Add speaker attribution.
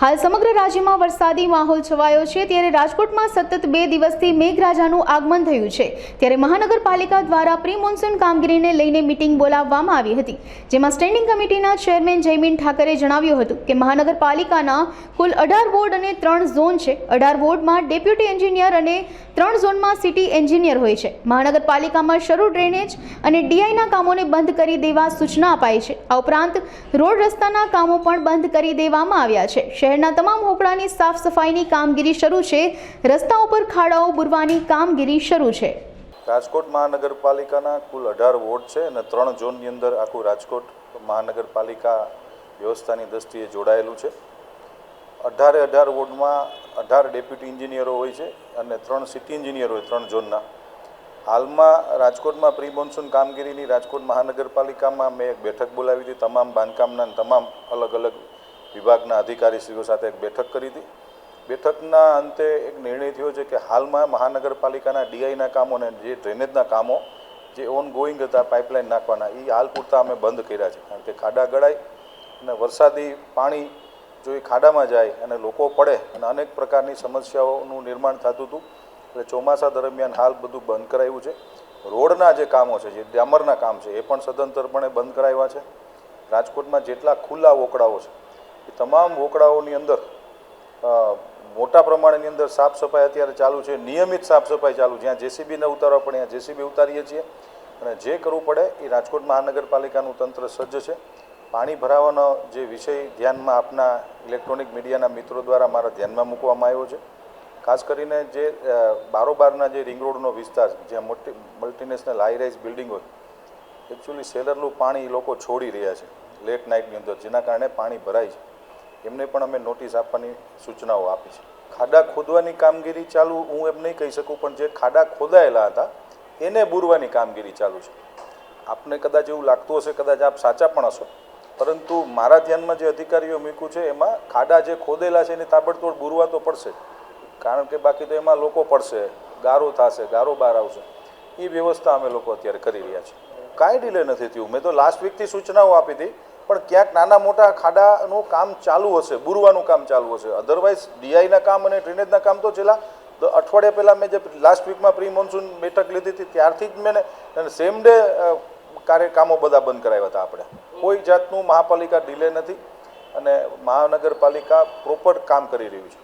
Speaker 1: હાલ સમગ્ર રાજ્યમાં વરસાદી માહોલ છવાયો છે ત્યારે રાજકોટમાં સતત 2 દિવસથી મેઘરાજાનું આગમન થયું છે ત્યારે મહાનગરપાલિકા દ્વારા પ્રી મોન્સૂન કામગીરીને લઈને મીટિંગ બોલાવવામાં આવી હતી જેમાં સ્ટેન્ડિંગ કમિટીના ચેરમેન જયમીન ઠાકરે જણાવ્યું હતું કે મહાનગરપાલિકાના કુલ 18 વોર્ડ અને 3 ઝોન છે। 18 વોર્ડમાં ડેપ્યુટી એન્જિનિયર અને 3 ઝોનમાં સિટી એન્જિનિયર હોય છે। મહાનગરપાલિકામાં શરૂ ડ્રેનેજ અને ડીઆઈના કામોને બંધ કરી દેવા સૂચના અપાઈ છે। આ ઉપરાંત રોડ રસ્તાના કામો પણ બંધ કરી દેવામાં આવ્યા છે। શહેરના તમામ હોપડાની સાફ સફાઈની કામગીરી શરૂ છે। રસ્તાઓ પર ખાડાઓ બુરવાની કામગીરી શરૂ છે।
Speaker 2: રાજકોટ મહાનગરપાલિકાના કુલ 18 વોર્ડ છે અને 3 ઝોનની અંદર આખું રાજકોટ મહાનગરપાલિકા વ્યવસ્થાની દ્રષ્ટિએ જોડાયેલું છે। 18 વોર્ડમાં 18 ડેપ્યુટી એન્જિનિયરો હોય છે અને 3 સિટી એન્જિનિયર હોય 3 ઝોનના। હાલમાં રાજકોટમાં પ્રી મોન્સૂન કામગીરીની રાજકોટ મહાનગરપાલિકામાં મેં એક બેઠક બોલાવી હતી। તમામ બાંધકામના તમામ અલગ અલગ વિભાગના અધિકારીશ્રીઓ સાથે એક બેઠક કરી હતી। બેઠકના અંતે એક નિર્ણય થયો છે કે હાલમાં મહાનગરપાલિકાના ડીઆઈના કામો અને જે ડ્રેનેજના કામો જે ઓનગોઈંગ હતા પાઇપલાઇન નાખવાના એ હાલ પૂરતા અમે બંધ કર્યા છે, કારણ કે ખાડા ગળાય અને વરસાદી પાણી જો એ ખાડામાં જાય અને લોકો પડે અને અનેક પ્રકારની સમસ્યાઓનું નિર્માણ થતું હતું, એટલે ચોમાસા દરમિયાન હાલ બધું બંધ કરાવ્યું છે। રોડના જે કામો છે, જે ડામરના કામ છે, એ પણ સદંતરપણે બંધ કરાવ્યા છે। રાજકોટમાં જેટલા ખુલ્લા વોકડાઓ છે એ તમામ વોકડાઓની અંદર મોટા પ્રમાણની અંદર સાફ સફાઈ અત્યારે ચાલુ છે, નિયમિત સાફ સફાઈ ચાલુ। જ્યાં જેસીબી ન ઉતારવા પડે ત્યાં જેસીબી ઉતારીએ છીએ અને જે કરવું પડે એ રાજકોટ મહાનગરપાલિકાનું તંત્ર સજ્જ છે। પાણી ભરાવાનો જે વિષય ધ્યાનમાં આપના ઇલેક્ટ્રોનિક મીડિયાના મિત્રો દ્વારા મારા ધ્યાનમાં મૂકવામાં આવ્યો છે। ખાસ કરીને જે બારોબારના જે રિંગ રોડનો વિસ્તાર જ્યાં મોટી મલ્ટીનેશનલ હાઈ રાઇઝ બિલ્ડિંગ હોય, એકચ્યુઅલી સેલરનું પાણી લોકો છોડી રહ્યા છે લેટ નાઇટની અંદર, જેના કારણે પાણી ભરાય છે। એમને પણ અમે નોટિસ આપવાની સૂચનાઓ આપી છે। ખાડા ખોદવાની કામગીરી ચાલુ હું એમ નહીં કહી શકું, પણ જે ખાડા ખોદાયેલા હતા એને બુરવાની કામગીરી ચાલુ છે। આપને કદાચ એવું લાગતું હશે, કદાચ આપ સાચા પણ હશો, પરંતુ મારા ધ્યાનમાં જે અધિકારીઓ મૂક્યું છે એમાં ખાડા જે ખોદેલા છે એને તાબડતોડ બુરવા તો પડશે, કારણ કે બાકી તો એમાં લોકો પડશે, ગારો થશે, ગારો બહાર આવશે। એ વ્યવસ્થા અમે લોકો અત્યારે કરી રહ્યા છીએ। કાંઈ ડિલે નથી થયું। મેં તો લાસ્ટ વીકથી સૂચનાઓ આપી હતી, પણ ક્યાંક નાના મોટા ખાડાનું કામ ચાલુ હશે, બુરવાનું કામ ચાલુ હશે। અધરવાઇઝ ડીઆઈના કામ અને ડ્રેનેજના કામ તો છેલ્લા અઠવાડિયા પહેલાં મેં જે લાસ્ટ વીકમાં પ્રી મોન્સૂન બેઠક લીધી હતી ત્યારથી જ મેં સેમ ડે કામો બધા બંધ કરાવ્યા હતા। આપણે કોઈ જાતનું મહાપાલિકા ડિલે નથી અને મહાનગરપાલિકા પ્રોપર કામ કરી રહ્યું છે।